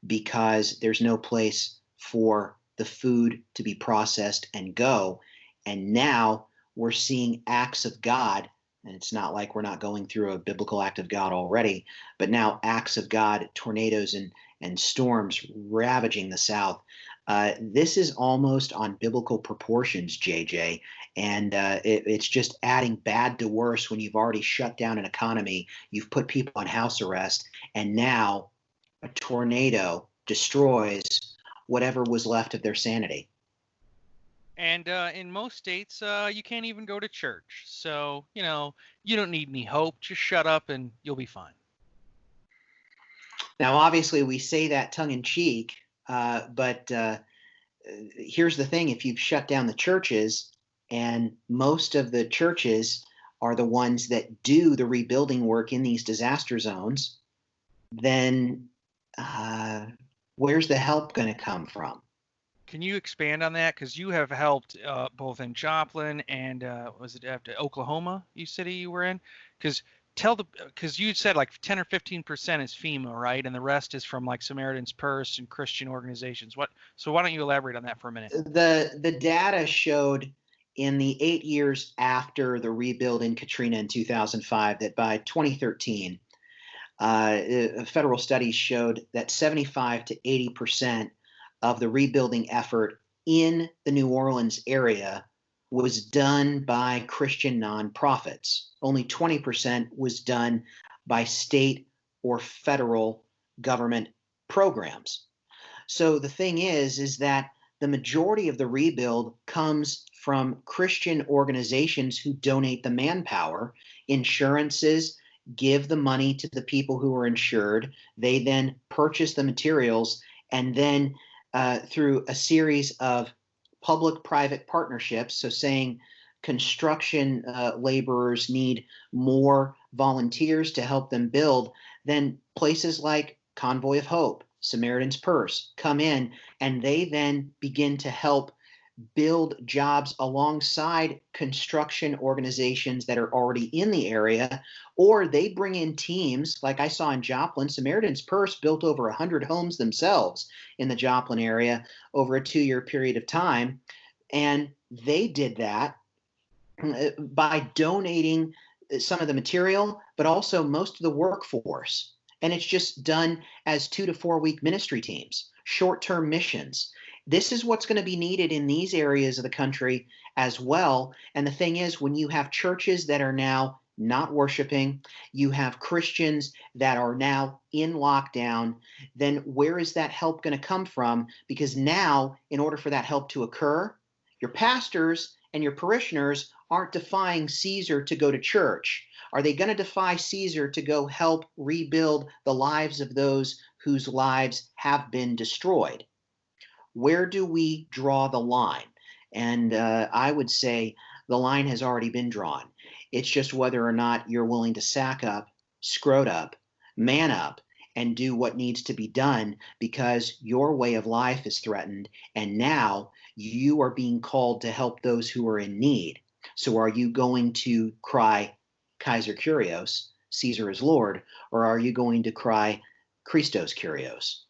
because there's no place for the food to be processed and go. And now we're seeing acts of God, and it's not like we're not going through a biblical act of God already, but now acts of God, tornadoes and storms ravaging the South. This is almost on biblical proportions, JJ, and it's just adding bad to worse when you've already shut down an economy, you've put people on house arrest, and now a tornado destroys whatever was left of their sanity. And in most states, you can't even go to church. So, you don't need any hope. Just shut up and you'll be fine. Now, obviously, we say that tongue in cheek, but here's the thing. If you've shut down the churches, and most of the churches are the ones that do the rebuilding work in these disaster zones, then where's the help going to come from? Can you expand on that? Because you have helped both in Joplin and was it after Oklahoma? You said you were in. Because you said like 10 or 15% is FEMA, right? And the rest is from like Samaritan's Purse and Christian organizations. So why don't you elaborate on that for a minute? The data showed in the 8 years after the rebuild in Katrina in 2005 that by 2013, federal studies showed that 75 to 80% of the rebuilding effort in the New Orleans area was done by Christian nonprofits. Only 20% was done by state or federal government programs. So the thing is that the majority of the rebuild comes from Christian organizations who donate the manpower. Insurances give the money to the people who are insured. They then purchase the materials, and then through a series of public-private partnerships, so saying construction laborers need more volunteers to help them build, then places like Convoy of Hope, Samaritan's Purse come in, and they then begin to help build jobs alongside construction organizations that are already in the area, or they bring in teams like I saw in Joplin. Samaritan's Purse built over 100 homes themselves in the Joplin area over a 2-year period of time, and they did that by donating some of the material, but also most of the workforce. And it's just done as 2 to 4 week ministry teams, short-term missions. This is what's going to be needed in these areas of the country as well. And the thing is, when you have churches that are now not worshiping, you have Christians that are now in lockdown, then where is that help going to come from? Because now, in order for that help to occur, your pastors and your parishioners aren't defying Caesar to go to church. Are they going to defy Caesar to go help rebuild the lives of those whose lives have been destroyed? Where do we draw the line? And I would say the line has already been drawn. It's just whether or not you're willing to sack up, scrote up, man up, and do what needs to be done, because your way of life is threatened, and now you are being called to help those who are in need. So are you going to cry, Kaiser Kyrios, Caesar is Lord, or are you going to cry, Christos Kyrios,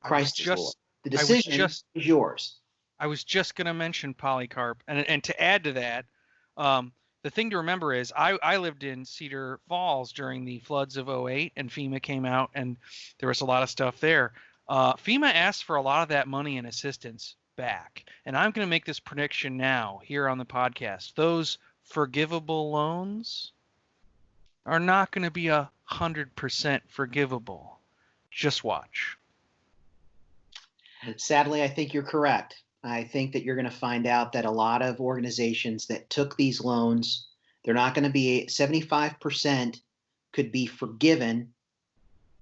Christ is Lord? The decision is yours. I was just going to mention Polycarp, and to add to that, the thing to remember is I lived in Cedar Falls during the floods of '08, and FEMA came out, and there was a lot of stuff there. FEMA asked for a lot of that money and assistance back. And I'm going to make this prediction now here on the podcast. Those forgivable loans are not going to be 100% forgivable. Just watch. Sadly, I think you're correct. I think that you're going to find out that a lot of organizations that took these loans, they're not going to be 75% could be forgiven.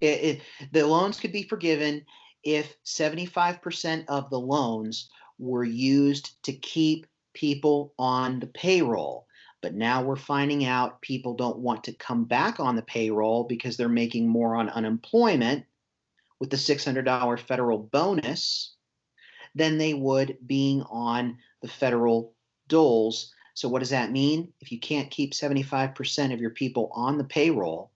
The loans could be forgiven if 75% of the loans were used to keep people on the payroll. But now we're finding out people don't want to come back on the payroll because they're making more on unemployment with the $600 federal bonus than they would being on the federal doles. So what does that mean? If you can't keep 75% of your people on the payroll,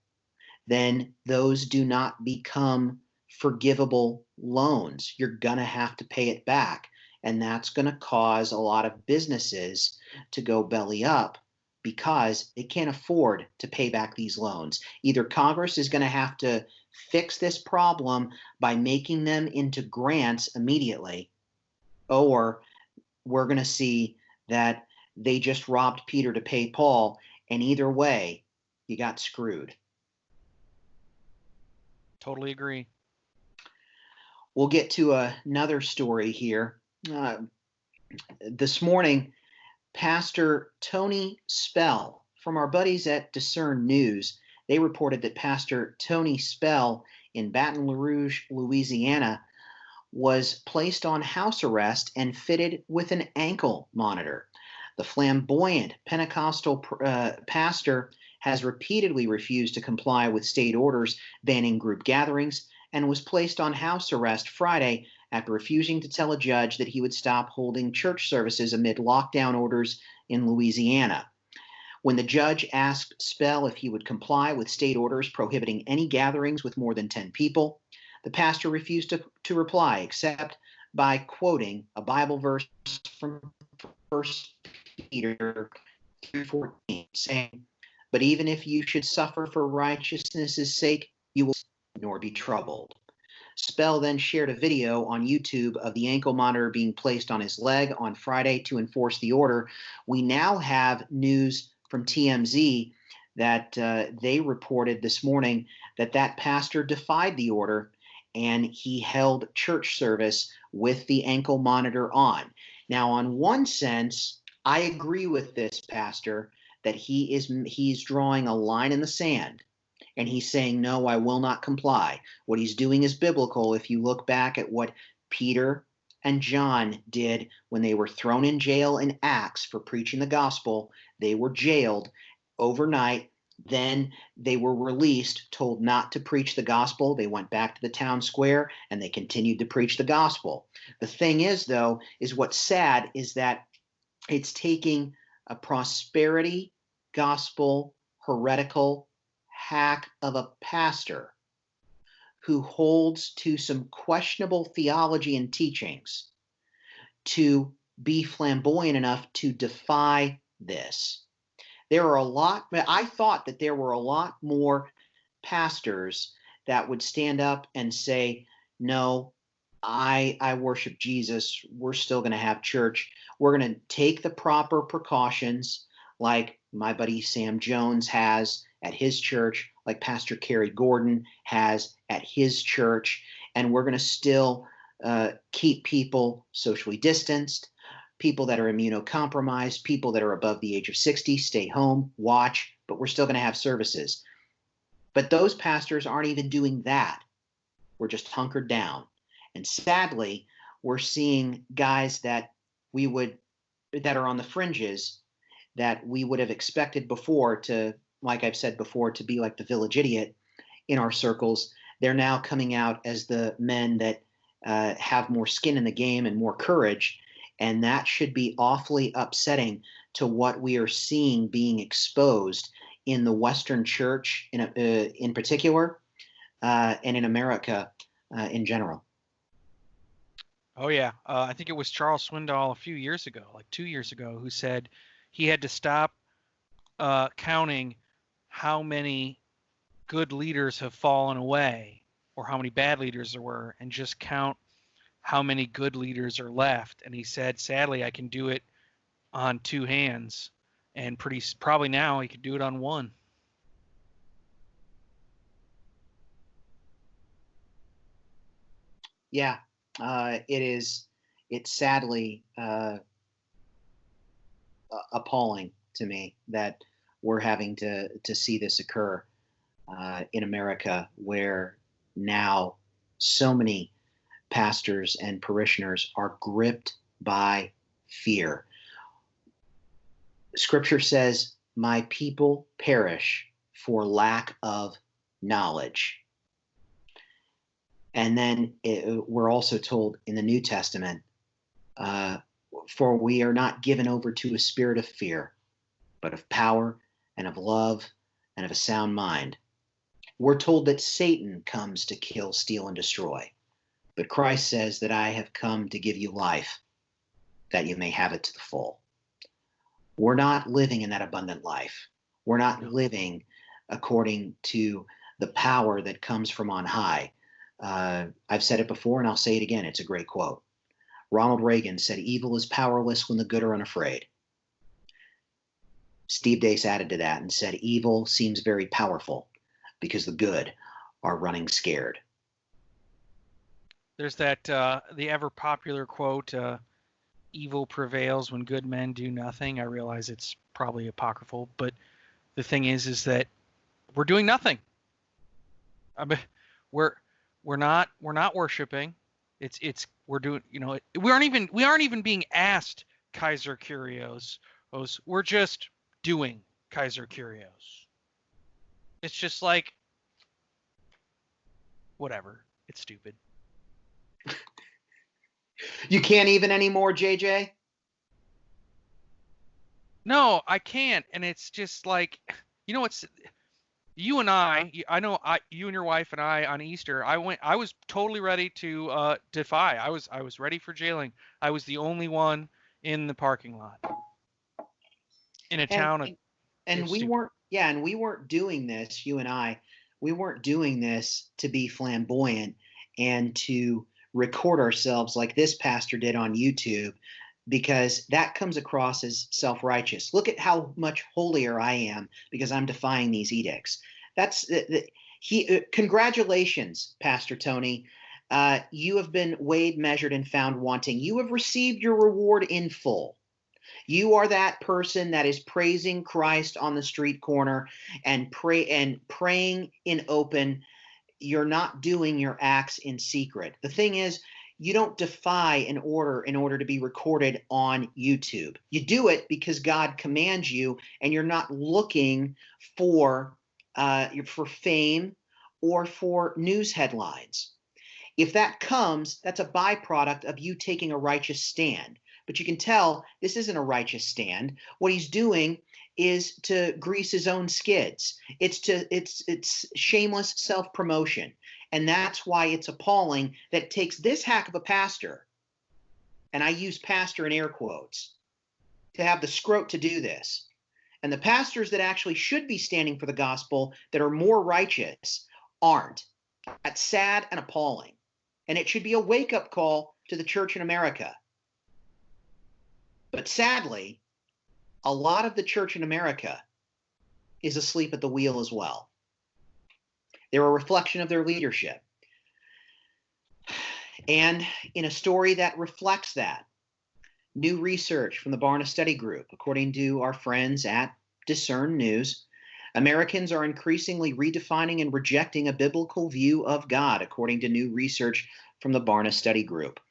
then those do not become forgivable loans. You're going to have to pay it back. And that's going to cause a lot of businesses to go belly up because they can't afford to pay back these loans. Either Congress is going to have to fix this problem by making them into grants immediately, or we're going to see that they just robbed Peter to pay Paul, and either way, you got screwed. Totally agree. We'll get to another story here. This morning, Pastor Tony Spell from our buddies at Discern News, they reported that Pastor Tony Spell in Baton Rouge, Louisiana, was placed on house arrest and fitted with an ankle monitor. The flamboyant Pentecostal pastor has repeatedly refused to comply with state orders banning group gatherings and was placed on house arrest Friday after refusing to tell a judge that he would stop holding church services amid lockdown orders in Louisiana. When the judge asked Spell if he would comply with state orders prohibiting any gatherings with more than 10 people, the pastor refused to reply except by quoting a Bible verse from 1 Peter 3:14, saying, "But even if you should suffer for righteousness' sake, you will nor be troubled." Spell then shared a video on YouTube of the ankle monitor being placed on his leg on Friday to enforce the order. We now have news from TMZ that they reported this morning that that pastor defied the order and he held church service with the ankle monitor on. Now, on one sense, I agree with this pastor that he's drawing a line in the sand. And he's saying, no, I will not comply. What he's doing is biblical. If you look back at what Peter and John did when they were thrown in jail in Acts for preaching the gospel, they were jailed overnight. Then they were released, told not to preach the gospel. They went back to the town square and they continued to preach the gospel. The thing is, though, is what's sad is that it's taking a prosperity gospel heretical hack of a pastor who holds to some questionable theology and teachings to be flamboyant enough to defy this. I thought that there were a lot more pastors that would stand up and say, no, I worship Jesus. We're still going to have church. We're going to take the proper precautions like my buddy Sam Jones has at his church, like Pastor Kerry Gordon has at his church, and we're going to still keep people socially distanced, people that are immunocompromised, people that are above the age of 60, stay home, watch, but we're still going to have services. But those pastors aren't even doing that. We're just hunkered down. And sadly, we're seeing guys that are on the fringes that we would have expected before to, like I've said before, to be like the village idiot in our circles. They're now coming out as the men that have more skin in the game and more courage. And that should be awfully upsetting to what we are seeing being exposed in the Western church in particular, and in America in general. Oh, yeah. I think it was Charles Swindoll a few years ago, like 2 years ago, who said he had to stop counting how many good leaders have fallen away or how many bad leaders there were, and just count how many good leaders are left. And he said, sadly, I can do it on two hands, and probably now he could do it on one. Yeah, it's sadly appalling to me that we're having to see this occur in America, where now so many pastors and parishioners are gripped by fear. Scripture says, "My people perish for lack of knowledge." And then we're also told in the New Testament, "For we are not given over to a spirit of fear, but of power and of love and of a sound mind." We're told that Satan comes to kill, steal, and destroy. But Christ says that I have come to give you life, that you may have it to the full. We're not living in that abundant life. We're not living according to the power that comes from on high. I've said it before and I'll say it again. It's a great quote. Ronald Reagan said, "Evil is powerless when the good are unafraid." Steve Dace added to that and said, "Evil seems very powerful because the good are running scared." There's that the ever popular quote, "Evil prevails when good men do nothing." I realize it's probably apocryphal, but the thing is that we're doing nothing. I mean, we're not worshiping. We're doing, we aren't even being asked Kaiser Kyrios. We're just doing Kaiser Kyrios. It's just like, whatever. It's stupid. You can't even anymore, JJ? No, I can't. And it's just like, it's you and I know you and your wife and I on Easter, I was totally ready to defy. I was ready for jailing. I was the only one in the parking lot in a town of, and we weren't, and we weren't doing this, you and I, we weren't doing this to be flamboyant and to record ourselves like this pastor did on YouTube, because that comes across as self-righteous. Look at how much holier I am because I'm defying these edicts. Congratulations, Pastor Tony. You have been weighed, measured, and found wanting. You have received your reward in full. You are that person that is praising Christ on the street corner and praying in open. You're not doing your acts in secret. The thing is, you don't defy an order in order to be recorded on YouTube. You do it because God commands you, and you're not looking for fame or for news headlines. If that comes, that's a byproduct of you taking a righteous stand. But you can tell this isn't a righteous stand. What he's doing is to grease his own skids. It's shameless self-promotion. And that's why it's appalling that it takes this hack of a pastor, and I use pastor in air quotes, to have the scrote to do this. And the pastors that actually should be standing for the gospel, that are more righteous, aren't. That's sad and appalling. And it should be a wake-up call to the church in America. But sadly, a lot of the church in America is asleep at the wheel as well. They're a reflection of their leadership. And in a story that reflects that, new research from the Barna Study Group, according to our friends at Discern News, Americans are increasingly redefining and rejecting a biblical view of God, according to new research from the Barna Study Group.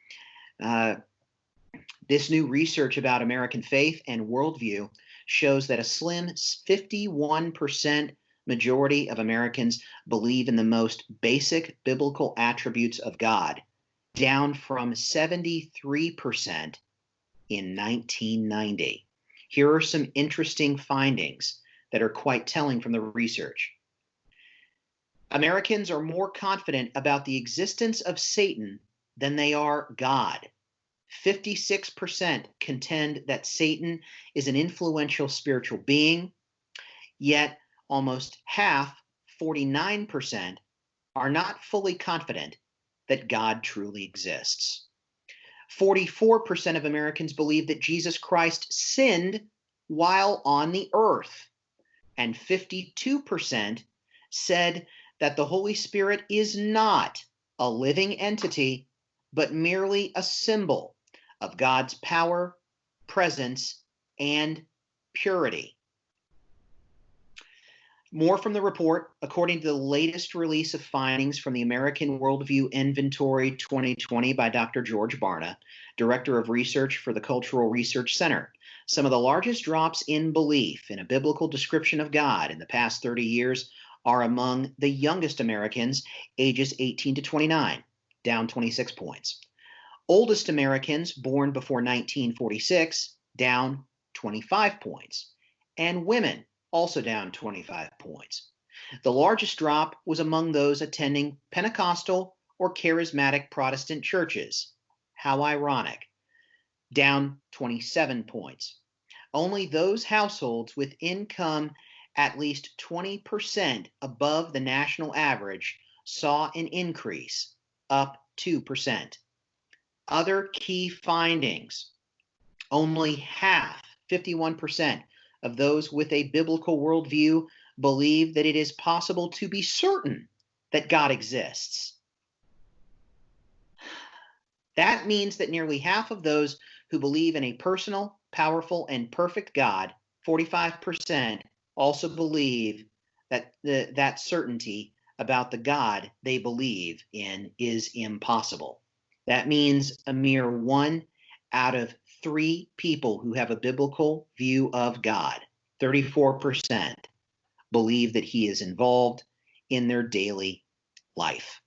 This new research about American faith and worldview shows that a slim 51% majority of Americans believe in the most basic biblical attributes of God, down from 73% in 1990. Here are some interesting findings that are quite telling from the research. Americans are more confident about the existence of Satan than they are God. 56% contend that Satan is an influential spiritual being. Yet almost half, 49%, are not fully confident that God truly exists. 44% of Americans believe that Jesus Christ sinned while on the earth, and 52% said that the Holy Spirit is not a living entity, but merely a symbol of God's power, presence, and purity. More from the report. According to the latest release of findings from the American Worldview Inventory 2020 by Dr. George Barna, Director of Research for the Cultural Research Center, some of the largest drops in belief in a biblical description of God in the past 30 years are among the youngest Americans, ages 18 to 29, down 26 points. Oldest Americans born before 1946, down 25 points. And women, also down 25 points. The largest drop was among those attending Pentecostal or charismatic Protestant churches. How ironic. Down 27 points. Only those households with income at least 20% above the national average saw an increase, up 2%. Other key findings. Only half, 51%, of those with a biblical worldview believe that it is possible to be certain that God exists. That means that nearly half of those who believe in a personal, powerful, and perfect God, 45%, also believe that that certainty about the God they believe in is impossible. That means a mere 1 out of 3 people who have a biblical view of God, 34%, believe that he is involved in their daily life.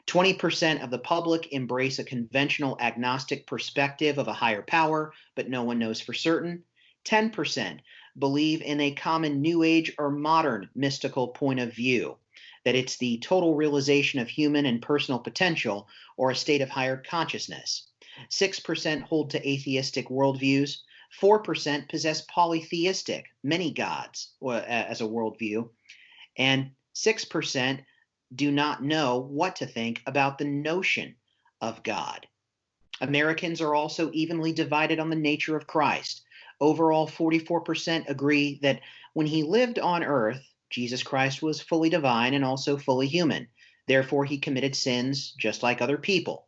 20% of the public embrace a conventional agnostic perspective of a higher power, but no one knows for certain. 10% believe in a common New Age or modern mystical point of view, that it's the total realization of human and personal potential or a state of higher consciousness. 6% hold to atheistic worldviews. 4% possess polytheistic, many gods, as a worldview. And 6% do not know what to think about the notion of God. Americans are also evenly divided on the nature of Christ. Overall, 44% agree that when he lived on earth, Jesus Christ was fully divine and also fully human. Therefore, he committed sins just like other people.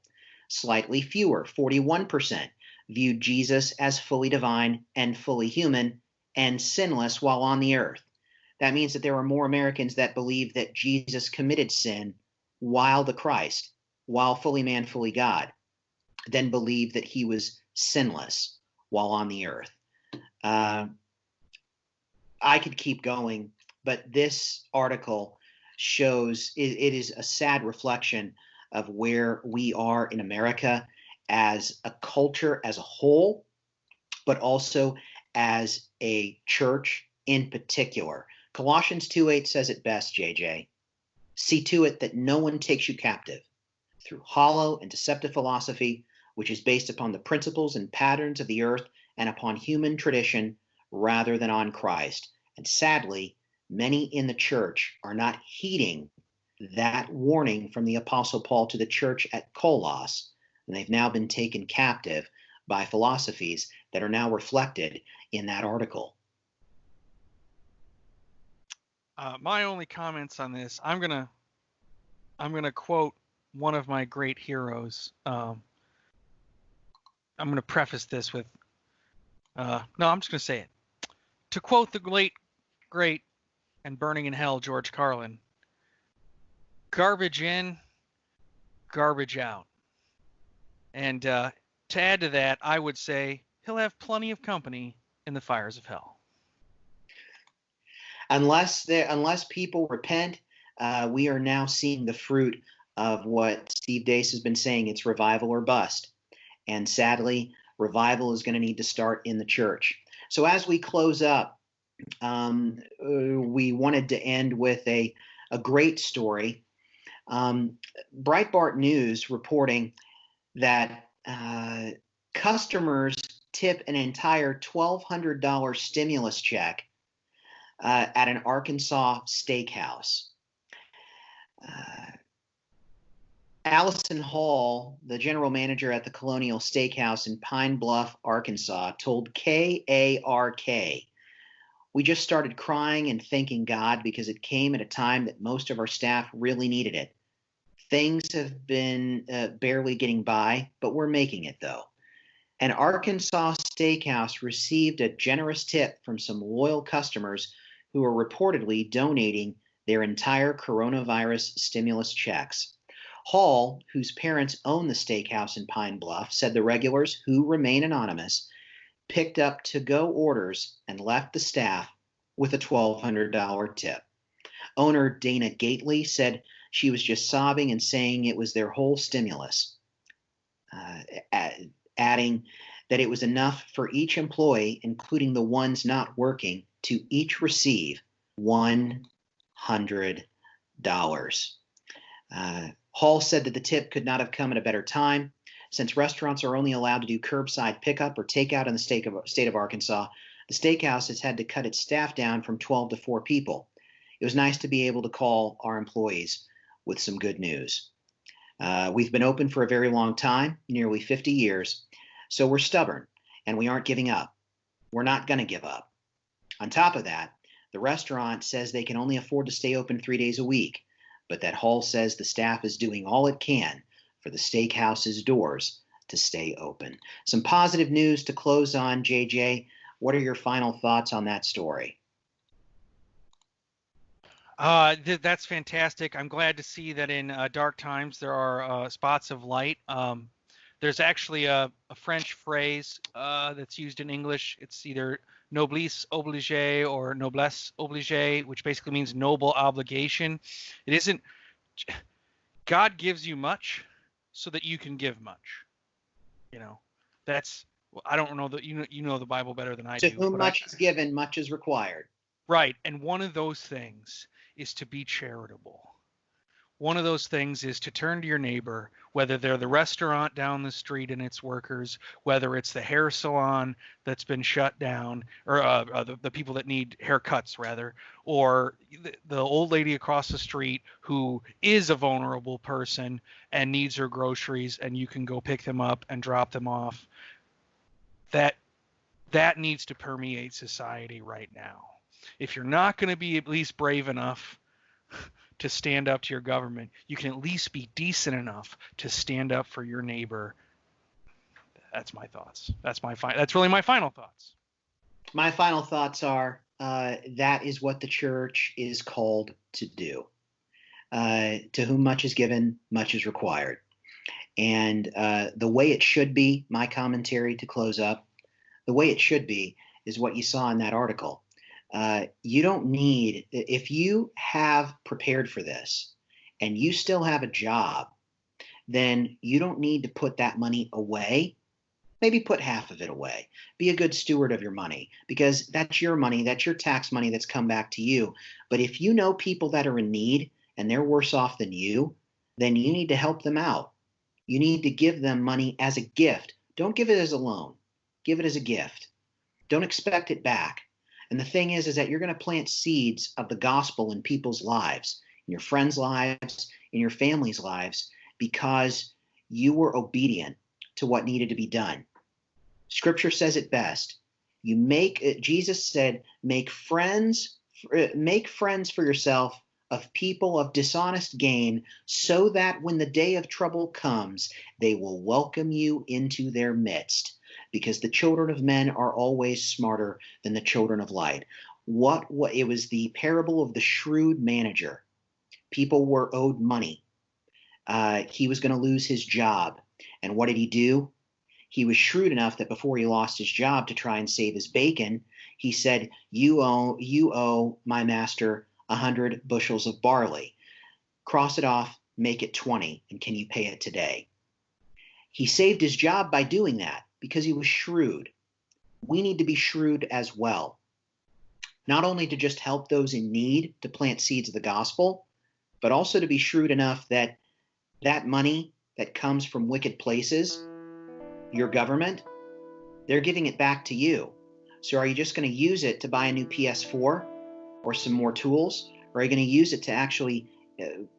Slightly fewer, 41%, viewed Jesus as fully divine and fully human and sinless while on the earth. That means that there are more Americans that believe that Jesus committed sin while the Christ, while fully man, fully God, than believe that he was sinless while on the earth. I could keep going, but this article shows it is a sad reflection of where we are in America as a culture as a whole, but also as a church in particular. Colossians 2:8 says it best, JJ. See to it that no one takes you captive through hollow and deceptive philosophy, which is based upon the principles and patterns of the earth and upon human tradition rather than on Christ. And sadly, many in the church are not heeding that warning from the Apostle Paul to the church at Colossus, and they've now been taken captive by philosophies that are now reflected in that article. My only comments on this, I'm gonna quote one of my great heroes. I'm gonna preface this with, no, I'm just gonna say it. To quote the late, great, and burning in hell George Carlin, garbage in, garbage out. And to add to that, I would say he'll have plenty of company in the fires of hell. Unless people repent, we are now seeing the fruit of what Steve Deace has been saying. It's revival or bust. And sadly, revival is going to need to start in the church. So as we close up, we wanted to end with a great story. Breitbart News reporting that customers tip an entire $1,200 stimulus check at an Arkansas steakhouse. Allison Hall, the general manager at the Colonial Steakhouse in Pine Bluff, Arkansas, told KARK, "We just started crying and thanking God because it came at a time that most of our staff really needed it. Things have been barely getting by, but we're making it though." An Arkansas steakhouse received a generous tip from some loyal customers who are reportedly donating their entire coronavirus stimulus checks. Hall, whose parents own the steakhouse in Pine Bluff, said the regulars, who remain anonymous, picked up to-go orders and left the staff with a $1,200 tip. Owner Dana Gately said she was just sobbing and saying it was their whole stimulus, adding that it was enough for each employee, including the ones not working, to each receive $100. Hall said that the tip could not have come at a better time. Since restaurants are only allowed to do curbside pickup or takeout in the state of Arkansas, the steakhouse has had to cut its staff down from 12 to 4 people. It was nice to be able to call our employees with some good news. We've been open for a very long time, nearly 50 years, so we're stubborn and we aren't giving up. We're not going to give up. On top of that, the restaurant says they can only afford to stay open 3 days a week, but that Hall says the staff is doing all it can for the steakhouse's doors to stay open. Some positive news to close on, JJ. What are your final thoughts on that story? That's fantastic. I'm glad to see that in dark times there are spots of light. There's actually a French phrase that's used in English. It's either noblesse oblige or noblesse oblige, which basically means noble obligation. It isn't. God gives you much so that you can give much. You know, that's. I don't know that you know the Bible better than I do. To whom much is given, much is required. Right, and one of those things is to be charitable. One of those things is to turn to your neighbor, whether they're the restaurant down the street and its workers, whether it's the hair salon that's been shut down, or the people that need haircuts, rather, or the old lady across the street who is a vulnerable person and needs her groceries, and you can go pick them up and drop them off. That needs to permeate society right now. If you're not going to be at least brave enough to stand up to your government, you can at least be decent enough to stand up for your neighbor. That's my thoughts. That's really my final thoughts. My final thoughts are that is what the church is called to do. To whom much is given, much is required. And the way it should be, my commentary to close up, the way it should be is what you saw in that article. You don't need, if you have prepared for this and you still have a job, then you don't need to put that money away. Maybe put half of it away. Be a good steward of your money, because that's your money, that's your tax money that's come back to you. But if you know people that are in need and they're worse off than you, then you need to help them out. You need to give them money as a gift. Don't give it as a loan. Give it as a gift. Don't expect it back. And the thing is that you're going to plant seeds of the gospel in people's lives, in your friends' lives, in your family's lives, because you were obedient to what needed to be done. Scripture says it best. Jesus said, make friends for yourself of people of dishonest gain, so that when the day of trouble comes, they will welcome you into their midst. Because the children of men are always smarter than the children of light. It was the parable of the shrewd manager. People were owed money. He was going to lose his job. And what did he do? He was shrewd enough that before he lost his job to try and save his bacon, he said, you owe my master 100 bushels of barley. Cross it off, make it 20, and can you pay it today? He saved his job by doing that, because he was shrewd. We need to be shrewd as well. Not only to just help those in need, to plant seeds of the gospel, but also to be shrewd enough that that money that comes from wicked places, your government, they're giving it back to you. So are you just going to use it to buy a new PS4? or some more tools? Or are you going to use it to actually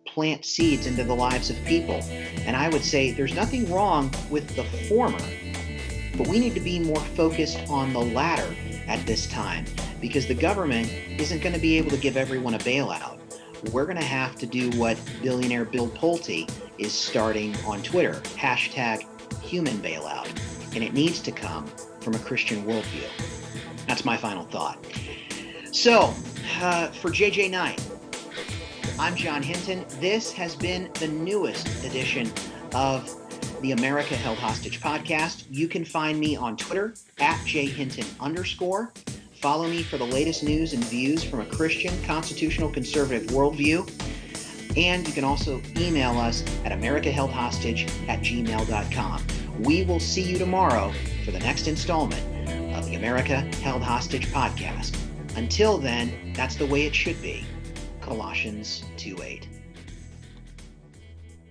plant seeds into the lives of people? And I would say there's nothing wrong with the former, but we need to be more focused on the latter at this time, because the government isn't going to be able to give everyone a bailout. We're going to have to do what billionaire Bill Pulte is starting on Twitter, #human_bailout. And it needs to come from a Christian worldview. That's my final thought. So, for JJ Knight, I'm Jon Hinton. This has been the newest edition of the America Held Hostage podcast. You can find me on Twitter @jhinton_. Follow me for the latest news and views from a Christian, constitutional, conservative worldview. And you can also email us at americaheldhostage@gmail.com. We will see you tomorrow for the next installment of the America Held Hostage podcast. Until then, that's the way it should be. Colossians 2:8.